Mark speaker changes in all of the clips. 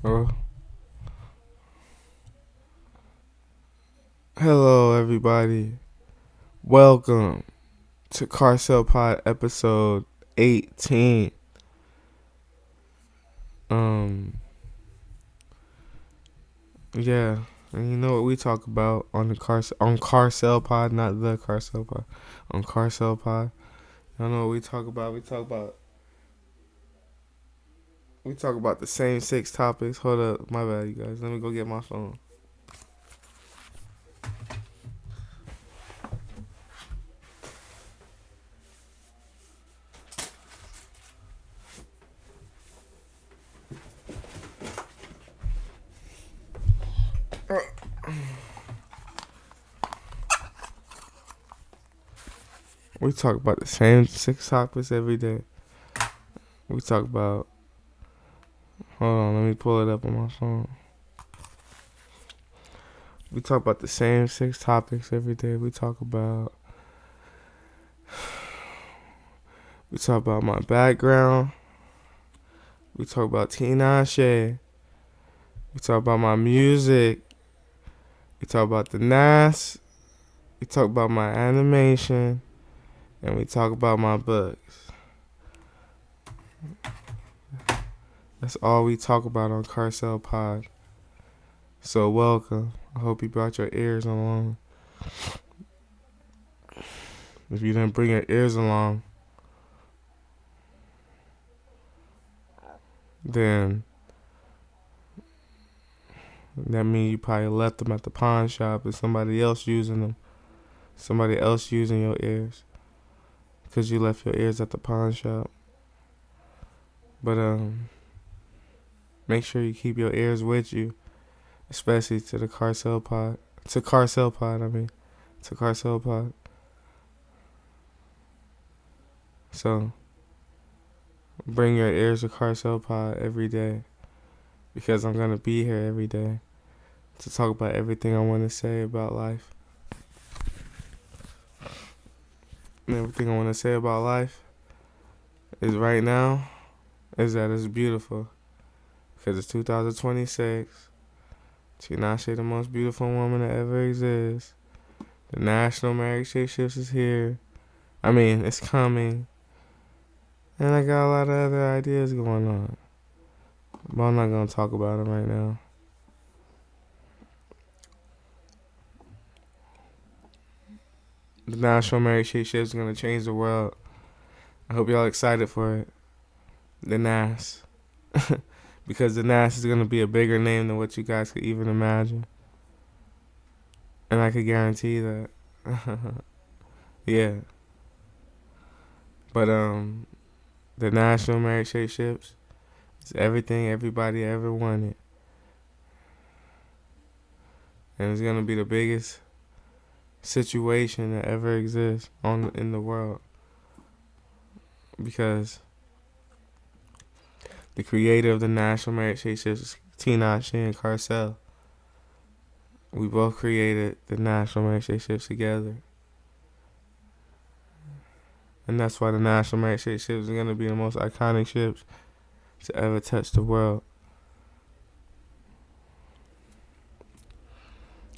Speaker 1: Oh, hello, everybody. Welcome to Carcell Pod episode 18. Um, yeah, and you know what we talk about on the Carcell Pod, not the Carcell Pod, on Carcell Pod. I know what we talk about. We talk about the same six topics. Hold up, my bad, you guys. Let me go get my phone. We talk about the same six topics every day. We talk about. Hold on, let me pull it up on my phone. We talk about the same six topics every day. We talk about my background. We talk about Tinashe. We talk about my music. We talk about the NAS. We talk about my animation. And we talk about my books. That's all we talk about on Carcell Pod. So welcome. I hope you brought your ears along. If you didn't bring your ears along, then that means you probably left them at the pawn shop and somebody else using them. Somebody else using your ears. Because you left your ears at the pawn shop. But make sure you keep your ears with you. Especially to the Carcell Pod. To Carcell Pod. So, bring your ears to Carcell Pod every day. Because I'm going to be here every day. To talk about everything I want to say about life. And everything I want to say about life is right now is that it's beautiful. Because it's 2026. Tinashe, the most beautiful woman that ever exists. The National Marriage Shapeshifts is here. I mean, it's coming. And I got a lot of other ideas going on. But I'm not going to talk about them right now. The National Marriage Shapeshifts is going to change the world. I hope y'all excited for it. The NAS. Because the NAS is going to be a bigger name than what you guys could even imagine. And I could guarantee that. Yeah. But the National Marriage Shapeshifts is everything everybody ever wanted. And it's going to be the biggest situation that ever exists in the world. Because the creator of the National Marriage Shapeshifts is Tinashe and Carcell. We both created the National Marriage Shapeshifts together. And that's why the National Marriage Shapeshifts is going to be the most iconic ships to ever touch the world.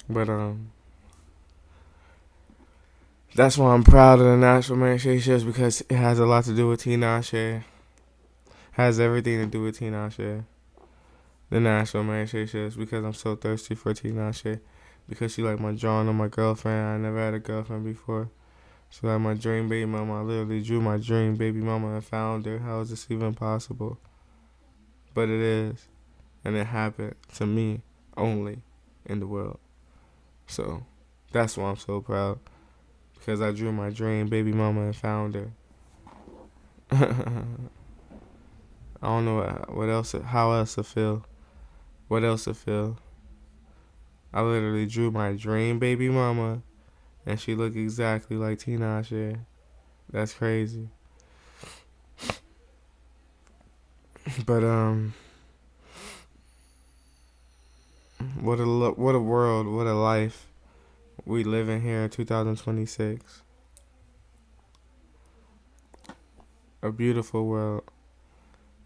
Speaker 1: But that's why I'm proud of the National Marriage Shapeshifts, because it has a lot to do with Tinashe. Has everything to do with Tinashe. The National Marriage Shapeshifts, because I'm so thirsty for Tinashe. Because she like my drawing of my girlfriend. I never had a girlfriend before. She like my dream baby mama. I literally drew my dream baby mama and found her. How is this even possible? But it is. And it happened to me only in the world. So that's why I'm so proud. Because I drew my dream baby mama and found her. I don't know what else, how else to feel. What else to feel? I literally drew my dream baby mama, and she looked exactly like Tinashe. That's crazy. But what a world, what a life we live in here in 2026. A beautiful world,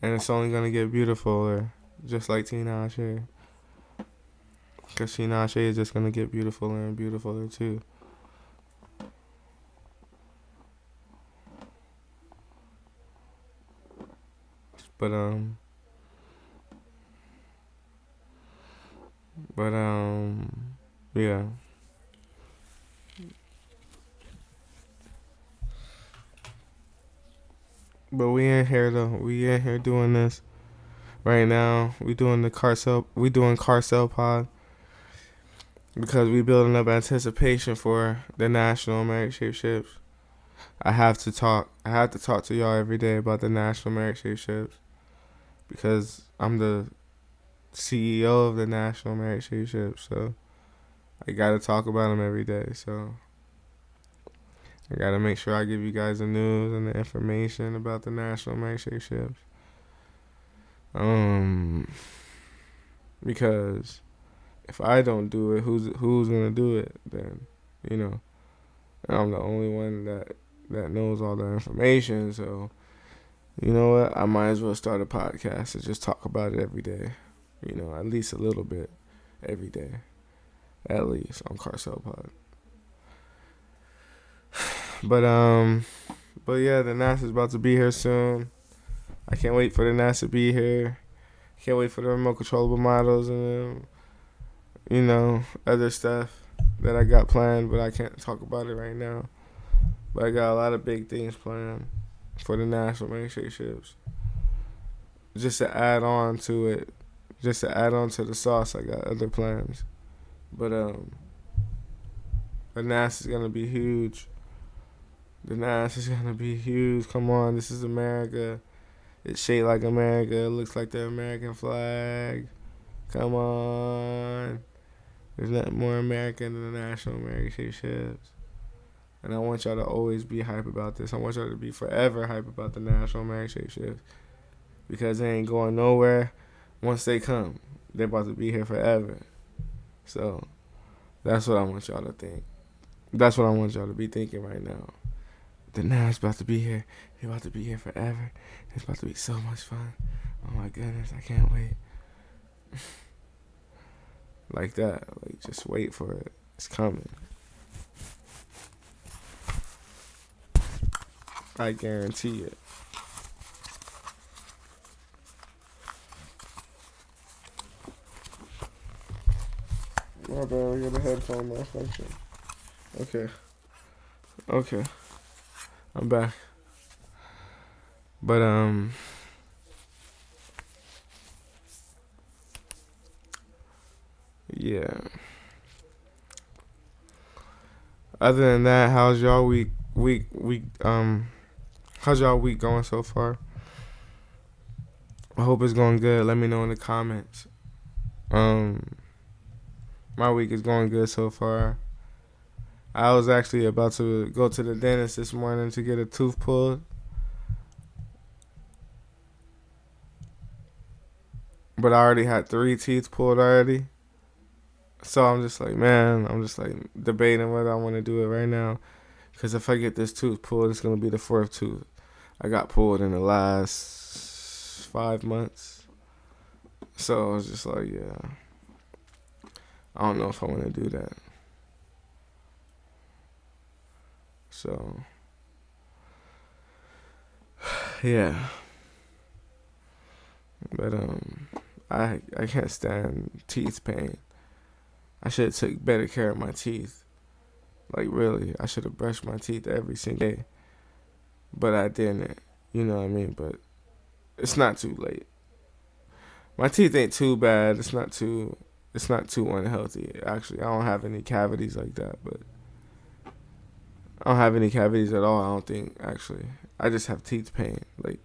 Speaker 1: and it's only gonna get beautifuler just like Tinashe. Because Tinashe is just going to get beautifuler and beautifuler too. But, yeah. But we in here though. We in here doing this right now. We doing the Carcell. We doing Carcell Pod because we building up anticipation for the National Merit Shapeships. I have to talk. I have to talk to y'all every day about the National Merit Shapeships because I'm the CEO of the National Merit Shapeships. So I gotta talk about them every day. So I gotta make sure I give you guys the news and the information about the National Merit Shapeships. Because if I don't do it, who's gonna do it? Then, you know, I'm the only one that knows all the information. So, you know what? I might as well start a podcast and just talk about it every day. You know, at least a little bit every day, at least on Carcell Pod. But yeah, the NAS is about to be here soon. I can't wait for the NAS to be here. Can't wait for the remote controllable models and other stuff that I got planned, but I can't talk about it right now. But I got a lot of big things planned for the National Merit Shapeships. Just to add on to it, just to add on to the sauce, I got other plans. But the NAS is gonna be huge. The NAS is gonna be huge. Come on, this is America. It's shaped like America. It looks like the American flag. Come on. There's nothing more American than the National Merit Shapeships. And I want y'all to always be hype about this. I want y'all to be forever hype about the National Merit Shapeships. Because they ain't going nowhere. Once they come, they're about to be here forever. So, that's what I want y'all to think. That's what I want y'all to be thinking right now. The NAS about to be here. They're about to be here forever. It's about to be so much fun. Oh my goodness, I can't wait. Like that. Like, just wait for it. It's coming. I guarantee it. My bad, I got a headphone malfunction. Okay. I'm back. But, yeah. Other than that, how's y'all how's y'all week going so far? I hope it's going good. Let me know in the comments. My week is going good so far. I was actually about to go to the dentist this morning to get a tooth pulled. But I already had 3 teeth pulled already. So I'm just like debating whether I want to do it right now. Because if I get this tooth pulled, it's going to be the 4th tooth I got pulled in the last 5 months. So I was just like, yeah. I don't know if I want to do that. So, yeah. But I can't stand teeth pain. I should have took better care of my teeth. Like, really, I should have brushed my teeth every single day. But I didn't. You know what I mean? But it's not too late. My teeth ain't too bad. It's not too unhealthy. Actually, I don't have any cavities like that, but I don't have any cavities at all, I don't think, actually. I just have teeth pain. Like,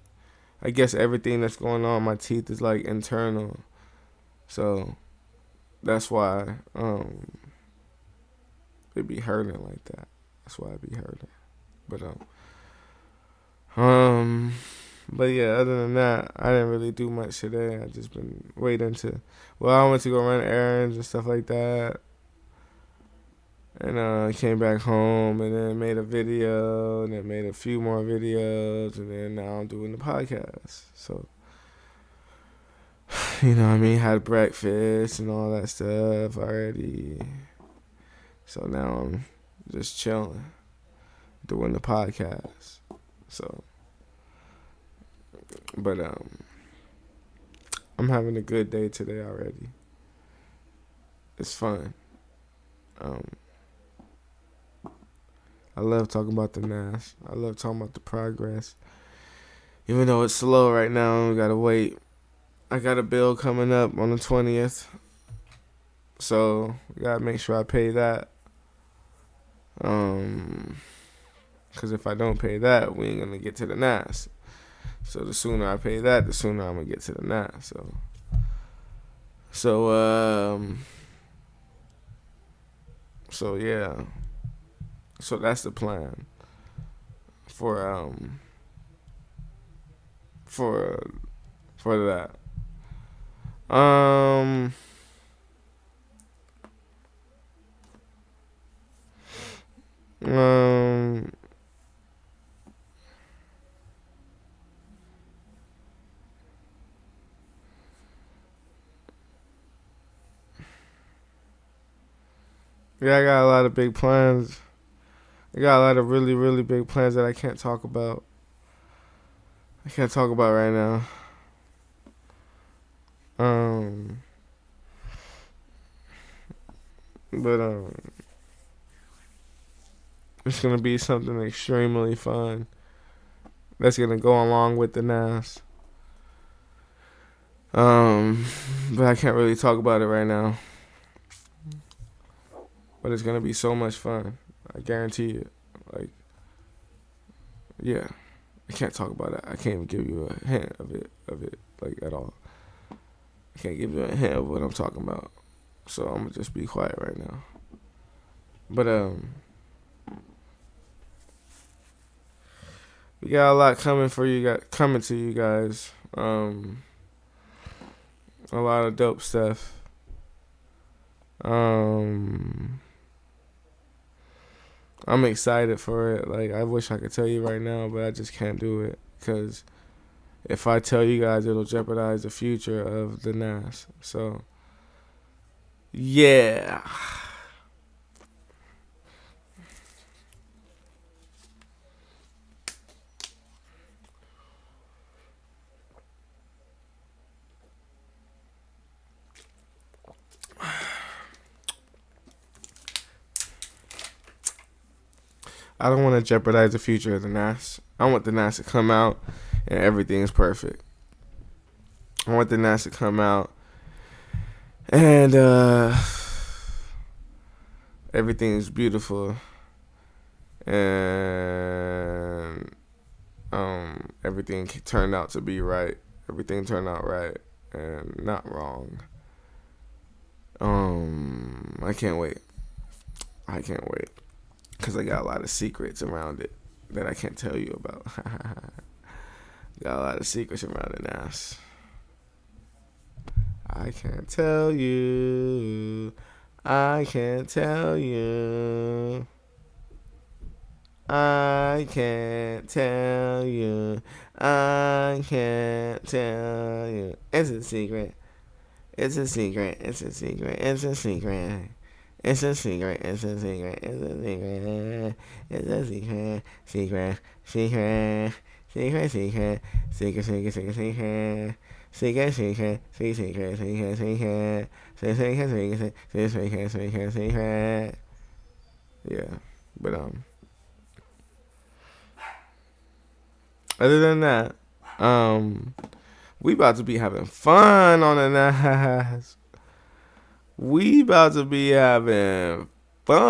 Speaker 1: I guess everything that's going on in my teeth is, like, internal. So, that's why it be hurting like that. That's why it be hurting. But yeah, other than that, I didn't really do much today. I just been waiting to, I went to go run errands and stuff like that. And came back home and then made a video and then made a few more videos and then now I'm doing the podcast. So, You know what I mean? Had breakfast and all that stuff already. So now I'm just chilling, doing the podcast. So, but I'm having a good day today already. It's fun. Um, I love talking about the Nash. I love talking about the progress. Even though it's slow right now, we gotta wait. I got a bill coming up on the 20th. So, we gotta make sure I pay that. Because if I don't pay that, we ain't gonna get to the NAS. So, the sooner I pay that, the sooner I'm gonna get to the NAS. So yeah. So that's the plan for that. Um um yeah, I got a lot of big plans. I got a lot of really, really big plans that I can't talk about. I can't talk about right now. But it's gonna be something extremely fun. That's gonna go along with the NAS. But I can't really talk about it right now. But it's gonna be so much fun. I guarantee it. Like, yeah. I can't talk about it. I can't even give you a hint of it, like, at all. I can't give you a hint of what I'm talking about. So I'm gonna just be quiet right now. But we got a lot coming to you guys. A lot of dope stuff. I'm excited for it. Like, I wish I could tell you right now, but I just can't do it. Because if I tell you guys, it'll jeopardize the future of the NAS. So, yeah. I don't want to jeopardize the future of the NAS. I want the NAS to come out and everything's perfect. I want the NAS to come out and everything's beautiful and everything turned out to be right. Everything turned out right and not wrong. I can't wait. Because I got a lot of secrets around it that I can't tell you about. Got a lot of secrets around the NAS. I can't tell you. I can't tell you. I can't tell you. I can't tell you. It's a secret. It's a secret. It's a secret. It's a secret. It's a secret. It's a secret. It's a secret. It's a secret. Secret. Secret. Secret. Secret. Secret. Secret. Secret. Secret. Secret. Secret. Secret. Secret. Secret. Secret. Secret. Secret. Secret. Secret. Yeah, but other than that, we about to be having fun on the NAS. We about to be having fun.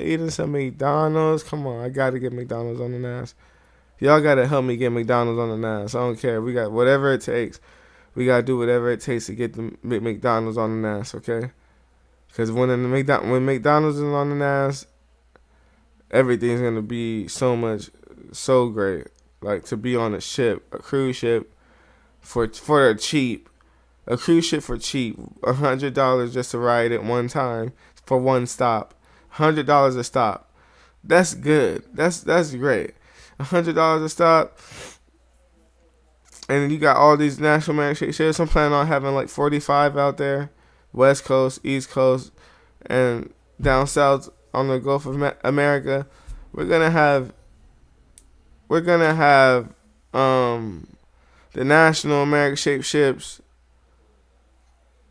Speaker 1: Eating some McDonald's. Come on, I gotta get McDonald's on the NAS. Y'all gotta help me get McDonald's on the NAS. I don't care. We got whatever it takes. We gotta do whatever it takes to get the McDonald's on the NAS, okay? Because when McDonald's is on the NAS, everything's gonna be so great. Like, to be on a cruise ship, for cheap, a cruise ship for cheap, $100 just to ride it one time for one stop, $100 a stop. That's good. That's great. $100 a stop. And then you got all these national manager ships. I'm planning on having like 45 out there, West Coast, East Coast, and down south on the Gulf of America. We're gonna have um the national American shaped ships.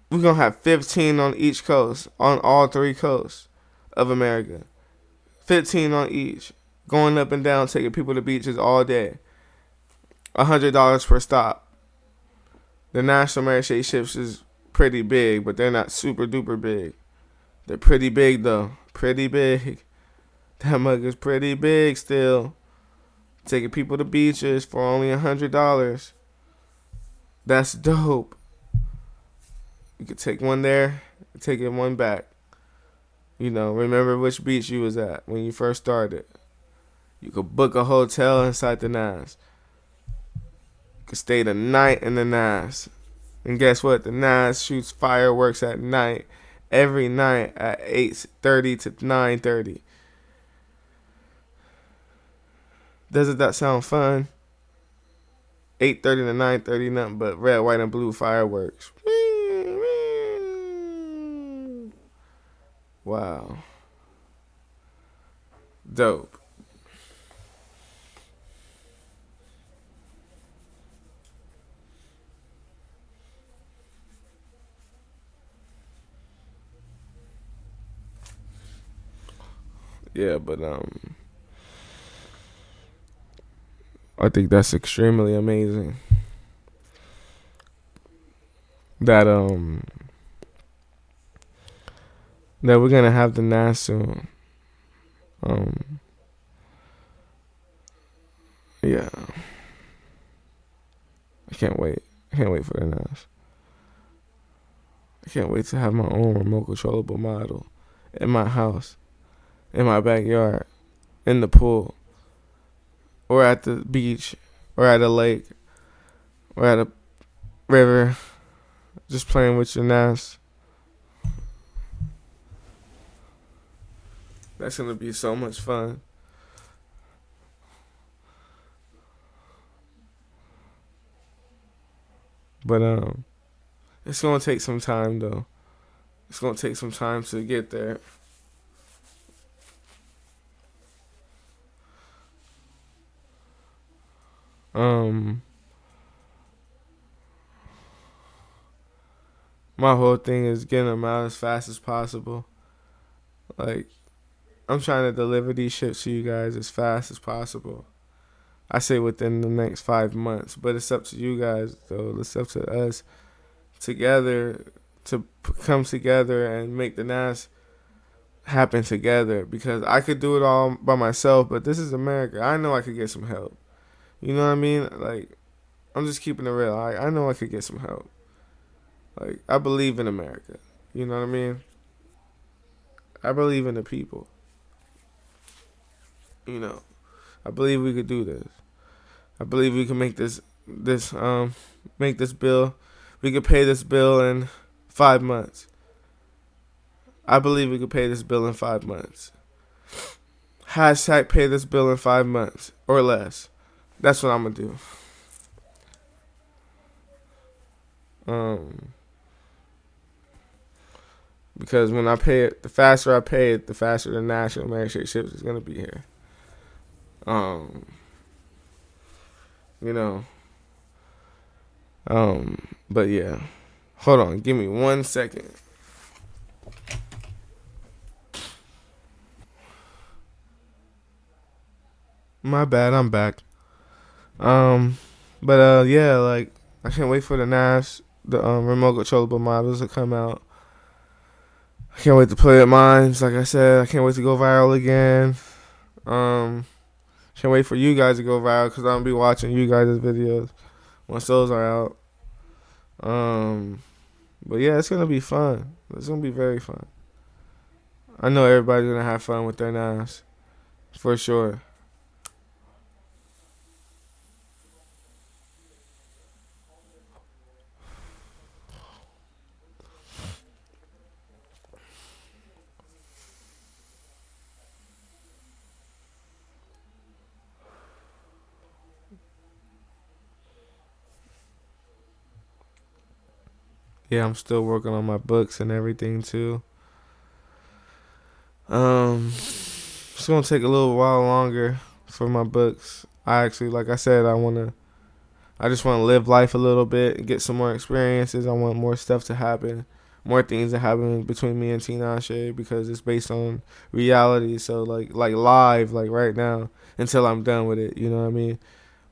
Speaker 1: We're gonna have 15 on each coast, on all three coasts of America. 15 on each, going up and down, taking people to beaches all day. $100 per stop. The national American ships is pretty big, but they're not super duper big. They're pretty big though, pretty big. That mug is pretty big still. Taking people to beaches for only $100. That's dope. You could take one there, take it one back. You know, remember which beach you was at when you first started. You could book a hotel inside the Nas. You could stay the night in the Nas. And guess what? The Nas shoots fireworks at night, every night at 8:30 to 9:30. Doesn't that sound fun? 8:30 to 9:30, nothing but red, white, and blue fireworks. Wow. Dope. Yeah, but I think that's extremely amazing. That that we're gonna have the Nas soon. Yeah. I can't wait. I can't wait for the Nas. I can't wait to have my own remote controllable model in my house, in my backyard, in the pool, or at the beach, or at a lake, or at a river, just playing with your Nas. That's gonna be so much fun. But it's gonna take some time though. It's gonna take some time to get there. Um, my whole thing is getting them out as fast as possible. Like, I'm trying to deliver these ships to you guys as fast as possible. I say within the next 5 months, but it's up to you guys though. It's up to us together to come together and make the Nas happen together, because I could do it all by myself, but this is America. I know I could get some help. You know what I mean? Like, I'm just keeping it real. I know I could get some help. Like, I believe in America. You know what I mean? I believe in the people. You know, I believe we could do this. I believe we can make this bill. We could pay this bill in 5 months. I believe we could pay this bill in 5 months. Hashtag pay this bill in 5 months or less. That's what I'm gonna do. Because when I pay it, the faster I pay it, the faster the national American ships is gonna be here. Um, you know. But yeah. Hold on, give me 1 second. My bad, I'm back. But yeah, like, I can't wait for the Nas, the remote controllable models to come out. I can't wait to play at mines. Like I said, I can't wait to go viral again. Can't wait for you guys to go viral, because I'm gonna be watching you guys' videos once those are out. But yeah, it's gonna be fun. It's gonna be very fun. I know everybody's gonna have fun with their Nas, for sure. yeah, I'm still working on my books and everything too. It's gonna take a little while longer for my books. I actually, like I said, I just want to live life a little bit and get some more experiences. I want more stuff to happen, more things to happen between me and Tinashe because it's based on reality. So like live, like right now, until I'm done with it. You know what I mean?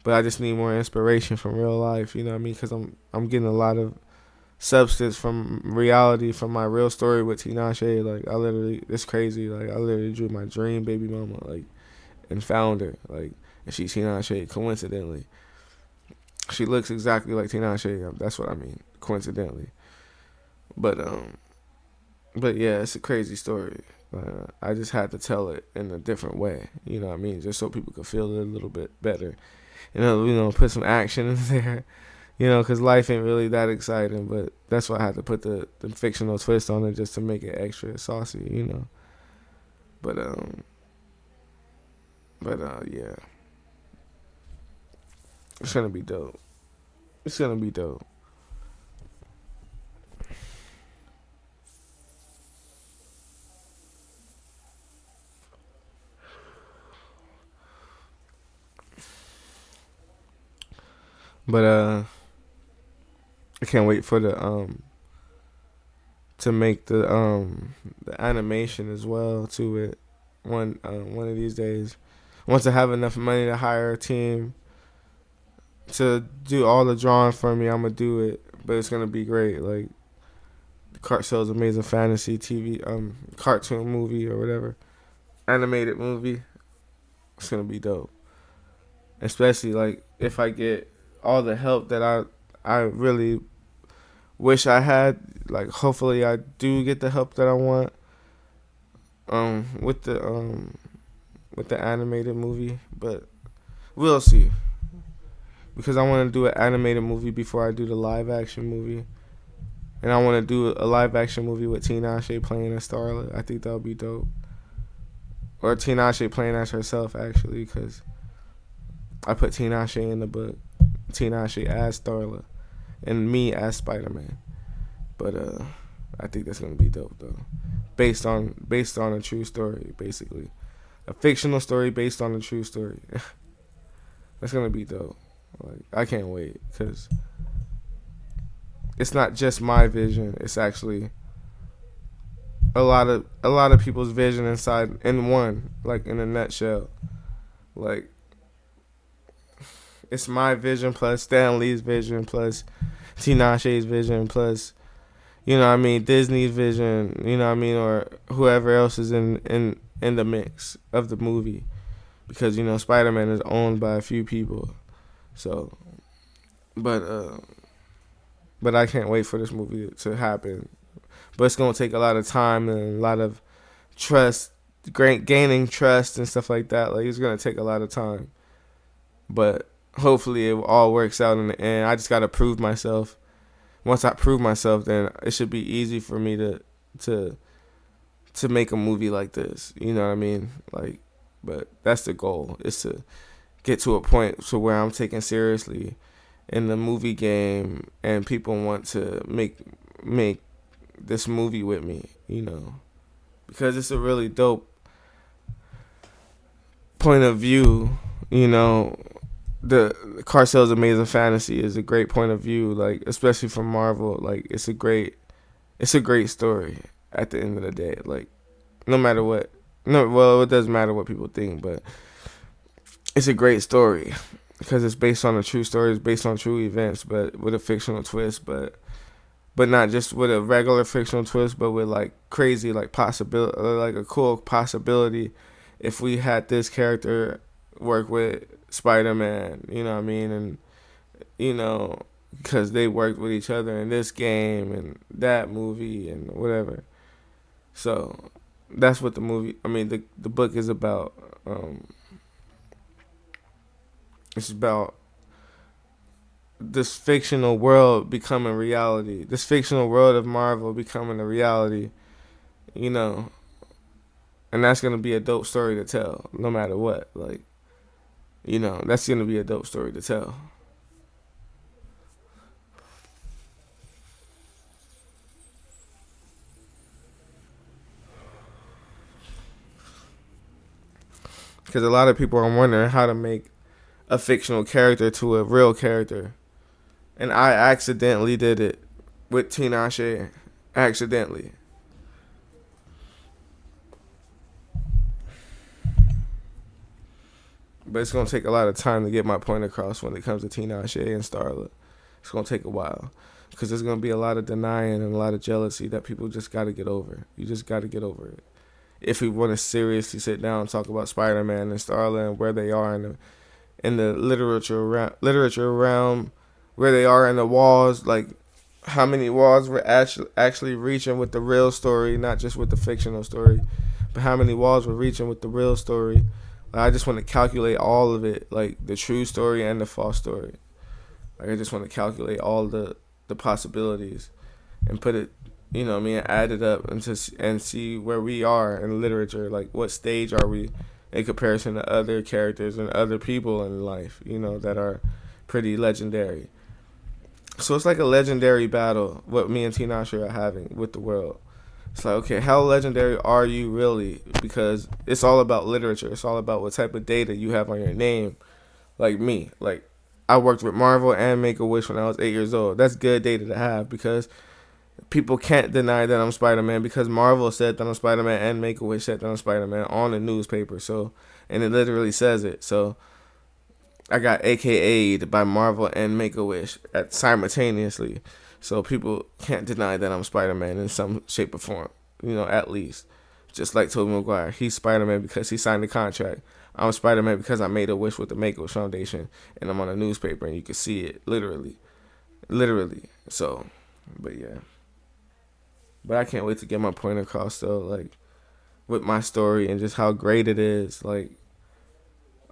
Speaker 1: But I just need more inspiration from real life. You know what I mean? Because I'm getting a lot of substance from reality from my real story with Tinashe. Like I literally, it's crazy. Like I literally drew my dream baby mama, like, and found her, like, and she's Tinashe coincidentally. She looks exactly like Tinashe. That's what I mean, coincidentally. But but yeah, it's a crazy story. I just had to tell it in a different way. You know what I mean? Just so people could feel it a little bit better. Put some action in there. Because life ain't really that exciting. But that's why I had to put the fictional twist on it just to make it extra saucy. But yeah, it's gonna be dope. It's gonna be dope. But I can't wait for the to make the animation as well to it one of these days. Once I have enough money to hire a team to do all the drawing for me, I'm gonna do it. But it's gonna be great. Like Carcell's Amazing Fantasy TV cartoon movie or whatever animated movie. It's gonna be dope. Especially like if I get all the help that I really wish I had. Like hopefully I do get the help that I want. With the animated movie, but we'll see. Because I want to do an animated movie before I do the live action movie, and I want to do a live action movie with Tinashe playing as Starla. I think that would be dope. Or Tinashe playing as herself actually, because I put Tinashe in the book, Tinashe as Starla, and me as Spider-Man. But I think that's gonna be dope though, based on a true story, basically, a fictional story based on a true story. That's gonna be dope. Like I can't wait because it's not just my vision. It's actually a lot of people's vision inside in one, like in a nutshell. Like it's my vision plus Stan Lee's vision plus Tinashe's vision plus Disney's vision, or whoever else is in the mix of the movie, because Spider-Man is owned by a few people. So, but I can't wait for this movie to happen. But it's gonna take a lot of time and a lot of trust, gaining trust and stuff like that. Like it's gonna take a lot of time, but hopefully it all works out in the end. I just gotta prove myself. Once I prove myself, then it should be easy for me to make a movie like this. You know what I mean? Like, but that's the goal, is to get to a point to where I'm taken seriously in the movie game and people want to make this movie with me, because it's a really dope point of view. The Carcell's Amazing Fantasy is a great point of view, like especially from Marvel. Like it's a great story at the end of the day. Like no matter what, no, well, it doesn't matter what people think, but it's a great story because it's based on a true story. It's based on true events, but with a fictional twist. But not just with a regular fictional twist, but with like crazy, like possibility, like a cool possibility. If we had this character work with Spider-Man, you know what I mean, and because they worked with each other in this game and that movie and whatever. So that's what the movie. I mean, the book is about. It's about this fictional world becoming reality. This fictional world of Marvel becoming a reality, and that's gonna be a dope story to tell, no matter what. Like, that's gonna be a dope story to tell. Because a lot of people are wondering how to make a fictional character to a real character. And I accidentally did it with Tinashe. Accidentally. But it's going to take a lot of time to get my point across when it comes to Tinashe and Starla. It's going to take a while. Because there's going to be a lot of denying and a lot of jealousy that people just got to get over. You just got to get over it. If we want to seriously sit down and talk about Spider-Man and Starla and where they are in the literature realm, where they are in the walls, like how many walls we're actually reaching with the real story, not just with the fictional story, but how many walls we're reaching with the real story. Like, I just want to calculate all of it, like the true story and the false story. Like I just want to calculate all the possibilities and put it, add it up and see where we are in literature. Like what stage are we in comparison to other characters and other people in life, that are pretty legendary. So it's like a legendary battle what me and Tinashe are having with the world. It's like, okay, how legendary are you really? Because it's all about literature. It's all about what type of data you have on your name. Like me. Like, I worked with Marvel and Make-A-Wish when I was 8 years old. That's good data to have because people can't deny that I'm Spider-Man because Marvel said that I'm Spider-Man and Make-A-Wish said that I'm Spider-Man on the newspaper. So, and it literally says it. So, I got AKA'd by Marvel and Make-A-Wish simultaneously. So people can't deny that I'm Spider-Man in some shape or form, at least. Just like Tobey Maguire. He's Spider-Man because he signed the contract. I'm Spider-Man because I made a wish with the Make-A-Wish Foundation and I'm on a newspaper and you can see it, literally. Literally. So, but yeah. But I can't wait to get my point across though, like, with my story and just how great it is, like,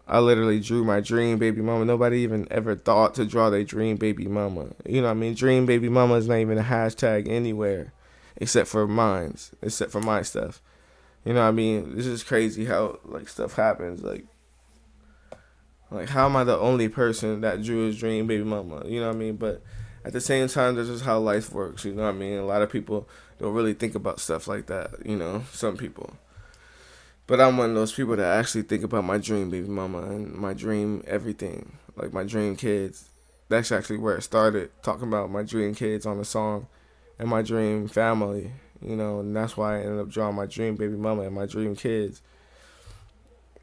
Speaker 1: I literally drew my dream baby mama. Nobody even ever thought to draw their dream baby mama. You know what I mean? Dream baby mama is not even a hashtag anywhere except for mine's, except for my stuff. You know what I mean? This is crazy how, like, stuff happens. Like, how am I the only person that drew his dream baby mama? You know what I mean? But at the same time, this is how life works. You know what I mean? A lot of people don't really think about stuff like that. Some people. But I'm one of those people that actually think about my dream baby mama and my dream everything. Like my dream kids. That's actually where it started, talking about my dream kids on the song and my dream family, and that's why I ended up drawing my dream baby mama and my dream kids.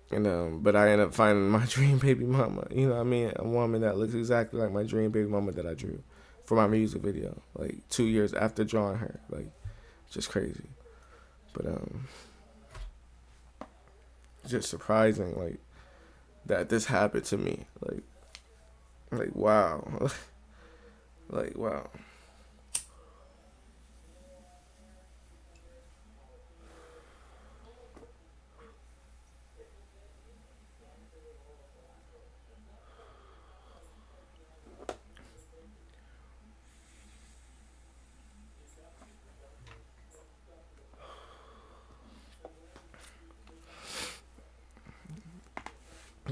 Speaker 1: But I ended up finding my dream baby mama, a woman that looks exactly like my dream baby mama that I drew for my music video, like 2 years after drawing her. Like, just crazy. But, just surprising, like, that this happened to me. Like wow. Like, wow.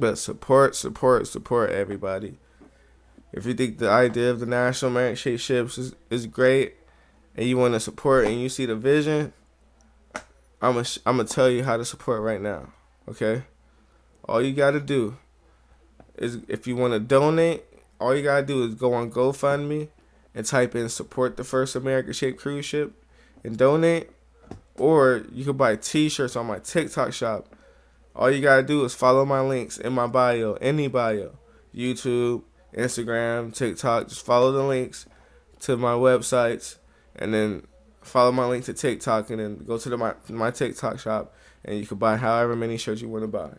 Speaker 1: But support everybody. If you think the idea of the National Merit Ships is great and you want to support and you see the vision, I'm gonna tell you how to support right now. Okay? All you got to do is, if you want to donate, all you got to do is go on GoFundMe and type in support the first American shaped cruise ship and donate. Or you can buy t-shirts on my TikTok shop. All you got to do is follow my links in my bio, any bio. YouTube, Instagram, TikTok. Just follow the links to my websites and then follow my link to TikTok and then go to my TikTok shop and you can buy however many shirts you want to buy.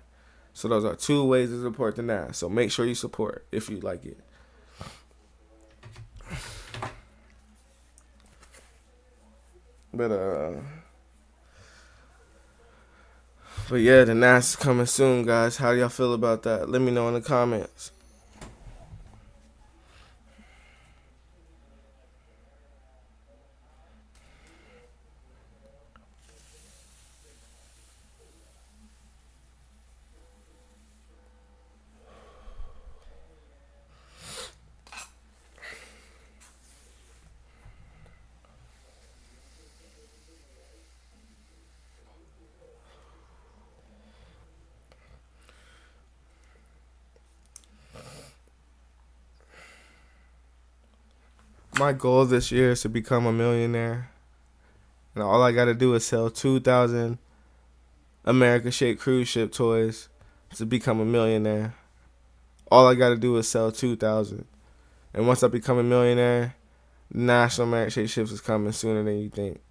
Speaker 1: So those are 2 ways to support the NAS. So make sure you support if you like it. But yeah, the NAS is coming soon, guys. How do y'all feel about that? Let me know in the comments. My goal this year is to become a millionaire. And all I gotta do is sell 2,000 America shaped cruise ship toys to become a millionaire. All I gotta do is sell 2,000. And once I become a millionaire, National America shaped ships is coming sooner than you think.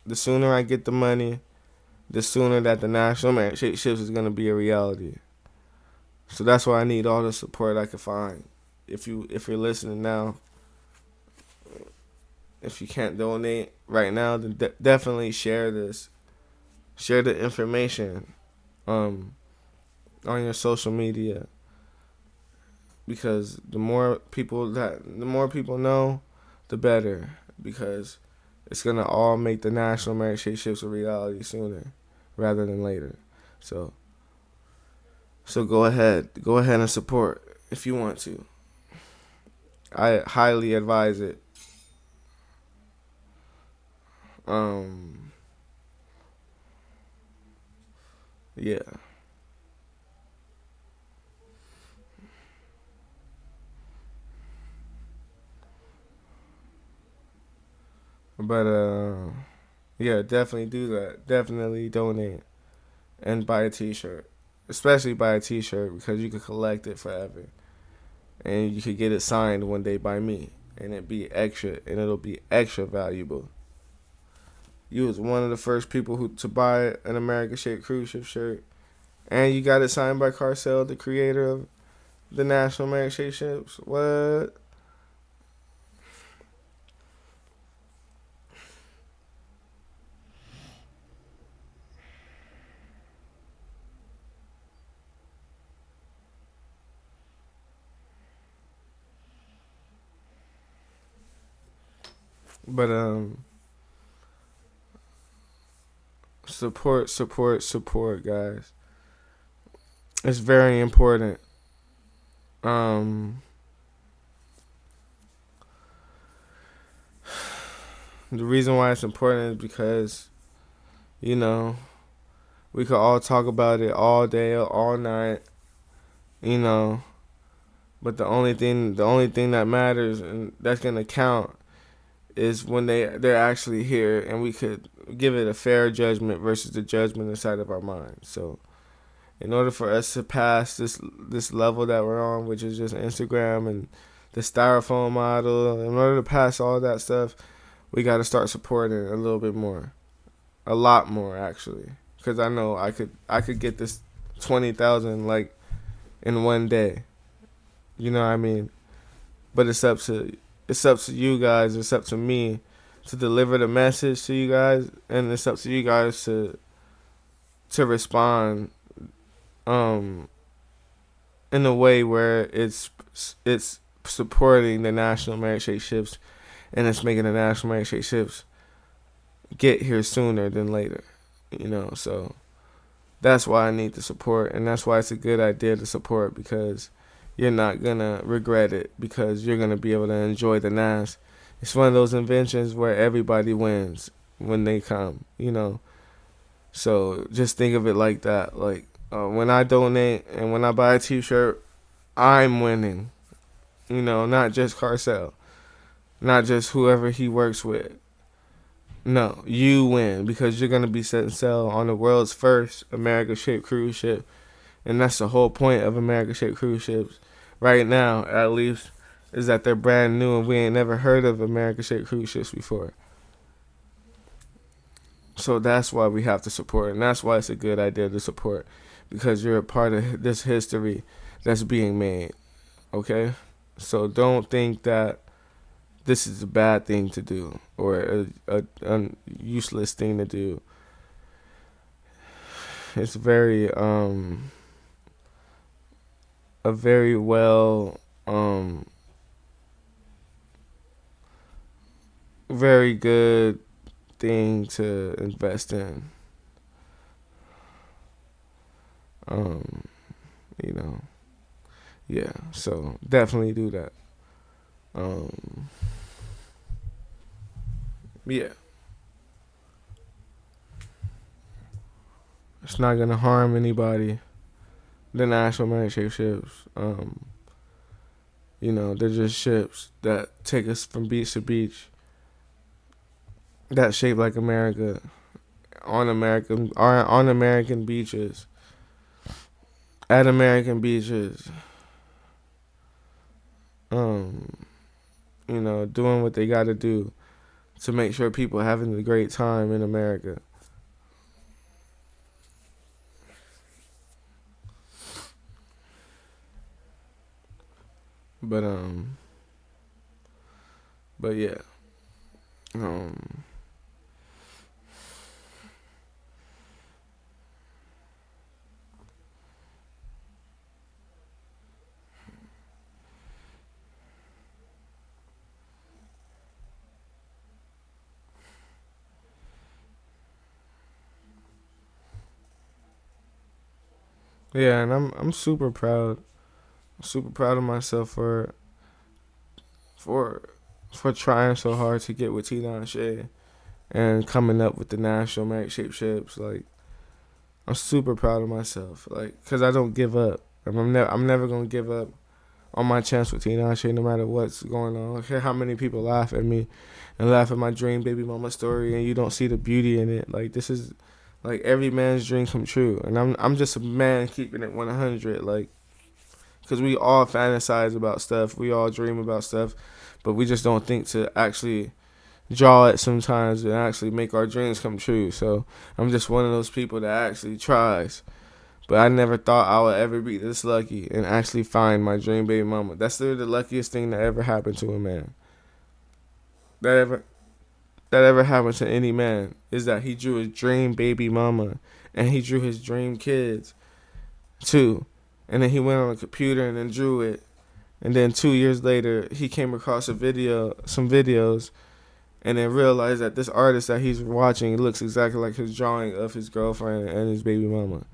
Speaker 1: The sooner I get the money, the sooner that the National America shaped ships is gonna be a reality. So that's why I need all the support I can find. If you're listening now, if you can't donate right now, then definitely share this. Share the information on your social media, because the more people know, the better, because it's gonna all make the National America shaped ships a reality sooner rather than later. So go ahead and support if you want to. I highly advise it. Yeah. But yeah, definitely do that. Definitely donate and buy a T-shirt. Especially buy a T-shirt, because you could collect it forever, and you could get it signed one day by me, and it'll be extra valuable. You was one of the first people to buy an America shaped cruise ship shirt, and you got it signed by Carcell, the creator of the National America shaped ships. What? But support, guys. It's very important. The reason why it's important is because, you know, we could all talk about it all day, all night, you know, but the only thing that matters and that's gonna count is when they're actually here, and we could give it a fair judgment versus the judgment inside of our minds. So in order for us to pass this level that we're on, which is just Instagram and the styrofoam model, in order to pass all that stuff, we got to start supporting a little bit more, a lot more actually, because I know I could get this 20,000 like in one day. You know what I mean? But it's up to you guys. It's up to me to deliver the message to you guys, and it's up to you guys to respond in a way where it's supporting the National America shaped ships, and it's making the National America shaped ships get here sooner than later. You know, so that's why I need the support, and that's why it's a good idea to support, because you're not gonna regret it, because you're gonna be able to enjoy the NAS. It's one of those inventions where everybody wins when they come, you know. So just think of it like that. Like when I donate and when I buy a T-shirt, I'm winning. You know, not just Carcell, not just whoever he works with. No, you win, because you're gonna be setting sail on the world's first America shaped cruise ship, and that's the whole point of America shaped cruise ships. Right now, at least, is that they're brand new and we ain't never heard of America shaped cruise ships before. So that's why we have to support, and that's why it's a good idea to support, because you're a part of this history that's being made. Okay, so don't think that this is a bad thing to do or a useless thing to do. It's very a very well very good thing to invest in. You know, yeah. So definitely do that. Yeah. It's not gonna harm anybody. The National America shaped ships. They're just ships that take us from beach to beach. That shape like America on American beaches, at American beaches. Um, doing what they got to do to make sure people are having a great time in America. But but yeah, um, yeah, and I'm super proud of myself for for trying so hard to get with Tina and Shay and coming up with the national mag shape ships. Like, I'm super proud of myself, like, cause I don't give up. I'm never gonna give up on my chance with Tina and Shay, no matter what's going on. I don't care how many people laugh at me and laugh at my dream baby mama story, and you don't see the beauty in it. Like, this is like every man's dream come true, and I'm just a man keeping it 100. Like, cause we all fantasize about stuff, we all dream about stuff, but we just don't think to actually draw it sometimes and actually make our dreams come true. So I'm just one of those people that actually tries. But I never thought I would ever be this lucky and actually find my dream baby mama. That's the luckiest thing that ever happened to a man. That ever happened to any man is that he drew his dream baby mama and he drew his dream kids too. And then he went on a computer and then drew it. And then 2 years later, he came across some videos, and then realized that this artist that he's watching looks exactly like his drawing of his girlfriend and his baby mama,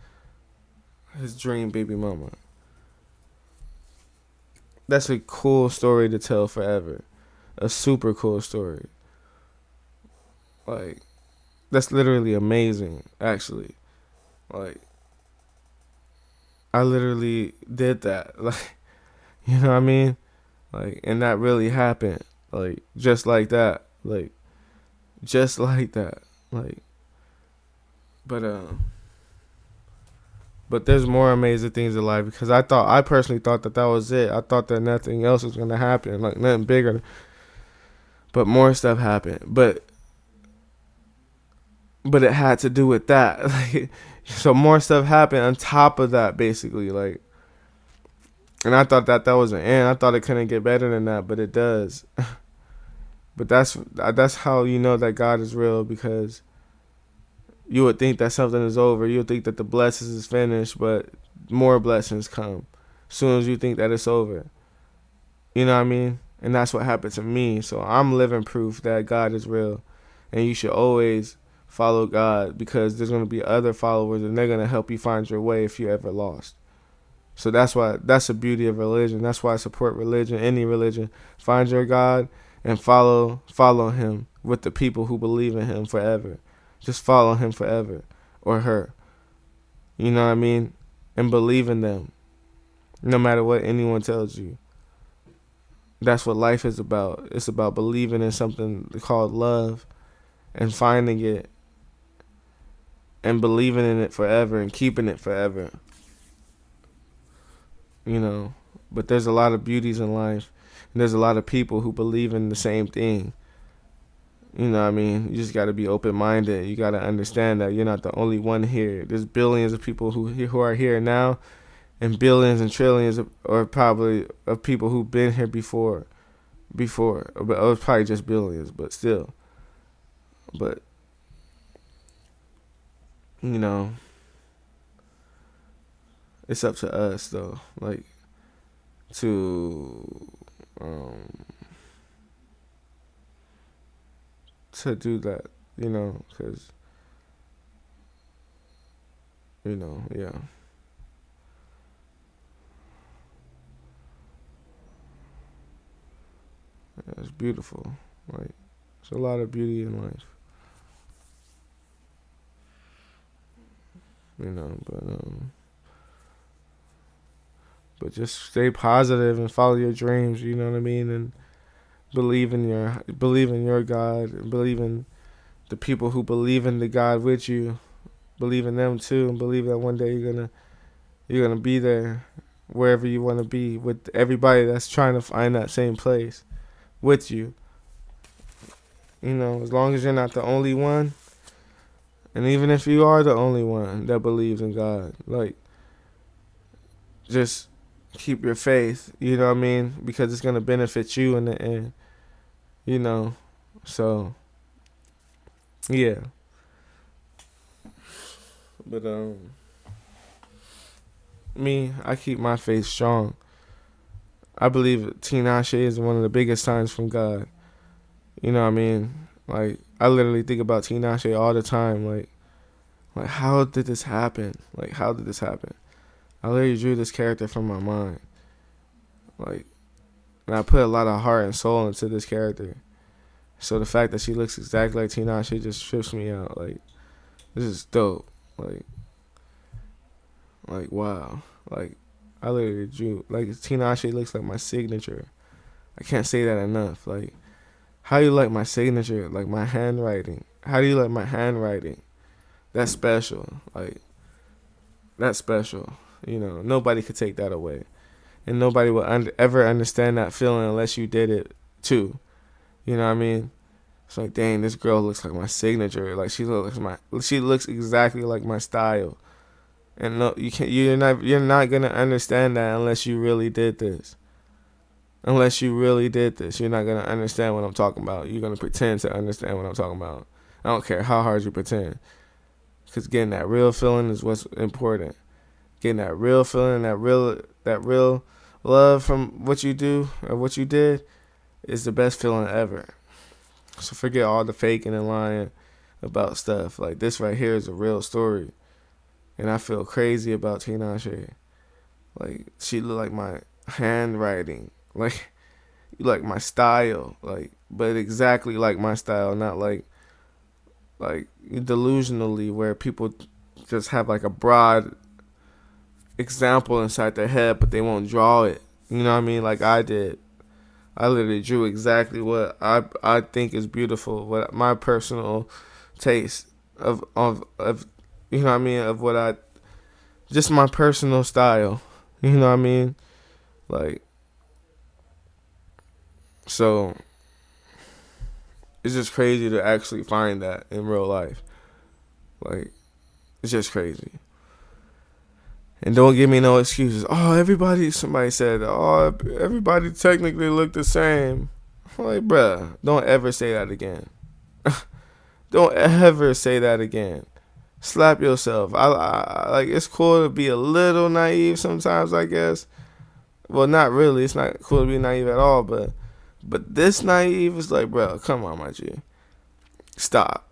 Speaker 1: his dream baby mama. That's a cool story to tell forever. A super cool story. Like, that's literally amazing, actually. Like, I literally did that. Like, you know what I mean? Like, and that really happened. Like, just like that. Like, just like that. Like, but but there's more amazing things in life, because I personally thought that was it. I thought that nothing else was gonna happen, like nothing bigger. But more stuff happened. But it had to do with that. Like, so more stuff happened on top of that, basically. Like, and I thought that was an end. I thought it couldn't get better than that, but it does. But that's how you know that God is real, because you would think that something is over. You would think that the blessings is finished, but more blessings come as soon as you think that it's over. You know what I mean? And that's what happened to me. So I'm living proof that God is real, and you should always follow God, because there's going to be other followers, and they're going to help you find your way if you're ever lost. So that's the beauty of religion. That's why I support religion, any religion. Find your God and follow him with the people who believe in him forever. Just follow him forever, or her. You know what I mean? And believe in them, no matter what anyone tells you. That's what life is about. It's about believing in something called love and finding it and believing in it forever and keeping it forever. But there's a lot of beauties in life, and there's a lot of people who believe in the same thing. You know what I mean? You just got to be open-minded. You got to understand that you're not the only one here. There's billions of people who are here now, and billions and trillions or probably of people who've been here before. But it was probably just billions, but still. But, it's up to us, though. Like, to do that, because, yeah. It's beautiful. Like, there's a lot of beauty in life. But But just stay positive and follow your dreams. You know what I mean? And believe in your God. And believe in the people who believe in the God with you. Believe in them too, and believe that one day you're gonna be there, wherever you want to be, with everybody that's trying to find that same place with you. You know, as long as you're not the only one, and even if you are the only one that believes in God, like, just keep your faith. You know what I mean? Because it's gonna benefit you in the end. You know, so yeah. But me, I keep my faith strong. I believe Tinashe is one of the biggest signs from God. You know what I mean? Like, I literally think about Tinashe all the time. Like, how did this happen? Like, how did this happen? I literally drew this character from my mind. Like, and I put a lot of heart and soul into this character. So the fact that she looks exactly like Tinashe just trips me out. Like, this is dope. Like wow. Like, I literally drew, like, Tinashe looks like my signature. I can't say that enough. Like, how you like my signature? Like, my handwriting. How do you like my handwriting? That's special. Like, that's special. You know, nobody could take that away. And nobody will ever understand that feeling unless you did it too. You know what I mean? It's like, dang, this girl looks like my signature. Like, she looks exactly like my style. And no, you're not gonna understand that unless you really did this. Unless you really did this, you're not gonna understand what I'm talking about. You're gonna pretend to understand what I'm talking about. I don't care how hard you pretend, because getting that real feeling is what's important. Getting that real feeling, that real love from what you do or what you did, is the best feeling ever. So forget all the faking and lying about stuff. Like, this right here is a real story. And I feel crazy about Tinashe. Like, she look like my handwriting. Like, you like my style. Like, but exactly like my style. Not like delusionally, where people just have like a broad example inside their head, but they won't draw it. You know what I mean? Like I did. I literally drew exactly what I think is beautiful. What my personal taste of you know what I mean, of what I, just my personal style. You know what I mean? Like, so it's just crazy to actually find that in real life. Like, it's just crazy. And don't give me no excuses. Somebody said, everybody technically look the same. I'm like, bruh, don't ever say that again. Don't ever say that again. Slap yourself. I like, it's cool to be a little naive sometimes, I guess. Well, not really. It's not cool to be naive at all, but this naive is like, bro, come on, my G. Stop.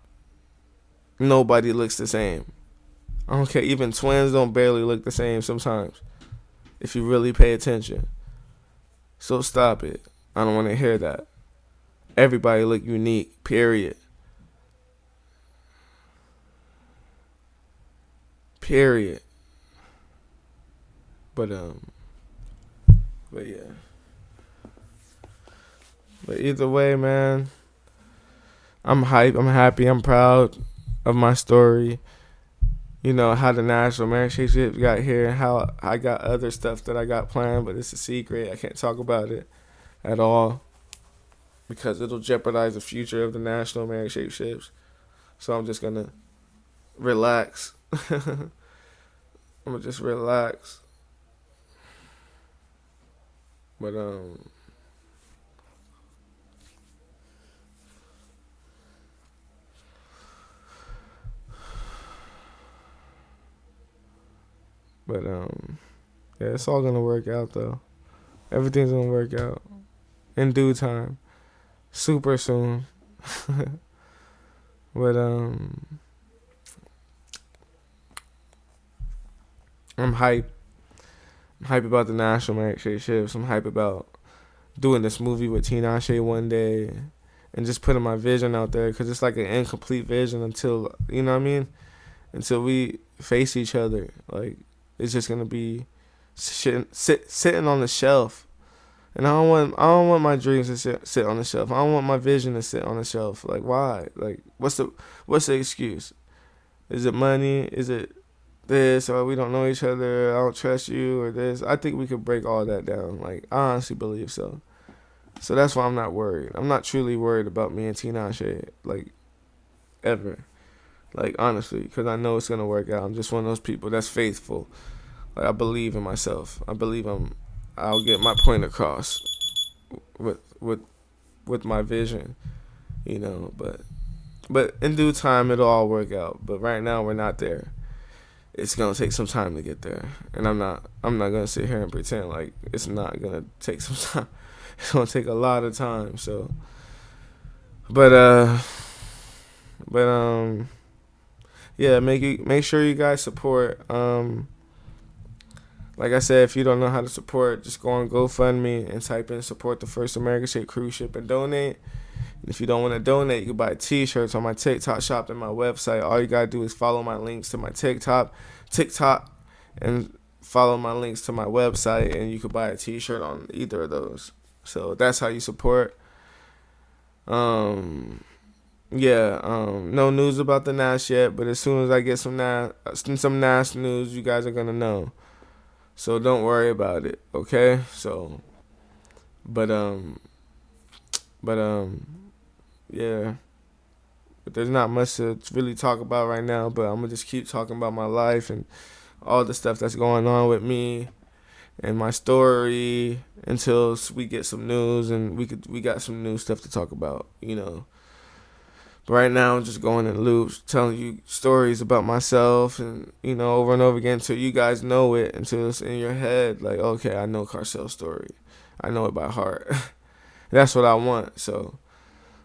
Speaker 1: Nobody looks the same. I don't care. Even twins don't barely look the same sometimes, if you really pay attention. So stop it. I don't want to hear that. Everybody look unique, period. Period. But yeah. But either way, man, I'm hype. I'm happy. I'm proud of my story. You know, how the National Marriage got here, and how I got other stuff that I got planned, but it's a secret. I can't talk about it at all because it'll jeopardize the future of the National Marriage Shapeshifts. So I'm just gonna relax. I'm gonna just relax. But yeah, it's all gonna work out though. Everything's gonna work out in due time, super soon. But I'm hype. I'm hype about the National Marriage Shapeshifts. I'm hype about doing this movie with Tinashe one day, and just putting my vision out there, because it's like an incomplete vision until, until we face each other. Like, it's just gonna be sitting on the shelf. And I don't want my dreams to sit on the shelf. I don't want my vision to sit on the shelf. Like, why? Like, what's the excuse? Is it money? Is it this? Or we don't know each other? I don't trust you, or this? I think we could break all that down. Like, I honestly believe so. So that's why I'm not worried. I'm not truly worried about me and Tinashe, like, ever. Like, honestly, because I know it's gonna work out. I'm just one of those people that's faithful. Like, I believe in myself. I believe I'll get my point across with my vision, But in due time, it'll all work out. But right now, we're not there. It's gonna take some time to get there, and I'm not gonna sit here and pretend like it's not gonna take some time. It's gonna take a lot of time. So, but yeah, make sure you guys support. Like I said, if you don't know how to support, just go on GoFundMe and type in "support the First American Ship Cruise Ship" and donate. And if you don't want to donate, you can buy T-shirts on my TikTok shop and my website. All you gotta do is follow my links to my TikTok, and follow my links to my website, and you can buy a T-shirt on either of those. So that's how you support. No news about the Nash yet, but as soon as I get some Nash news, you guys are gonna know. So don't worry about it, okay? So, but yeah. But there's not much to really talk about right now. But I'm gonna just keep talking about my life and all the stuff that's going on with me and my story until we get some news and we got some new stuff to talk about, But right now, I'm just going in loops, telling you stories about myself and, over and over again until you guys know it, until it's in your head. Like, okay, I know Carcell's story. I know it by heart. That's what I want. So,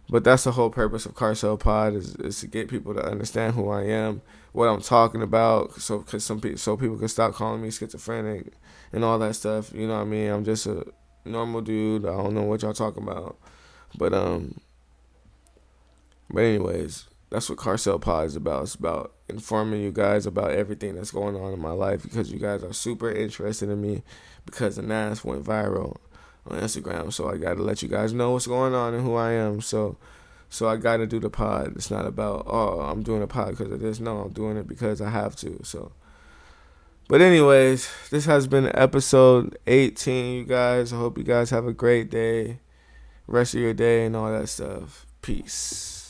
Speaker 1: but that's the whole purpose of Carcell Pod is to get people to understand who I am, what I'm talking about, so people can stop calling me schizophrenic and all that stuff. You know what I mean? I'm just a normal dude. I don't know what y'all talking about. But anyways, that's what Carcell Pod is about. It's about informing you guys about everything that's going on in my life because you guys are super interested in me because the Nas went viral on Instagram. So I got to let you guys know what's going on and who I am. So I got to do the pod. It's not about, I'm doing a pod because of this. No, I'm doing it because I have to. So, but anyways, this has been episode 18, you guys. I hope you guys have a great day, rest of your day and all that stuff. Peace.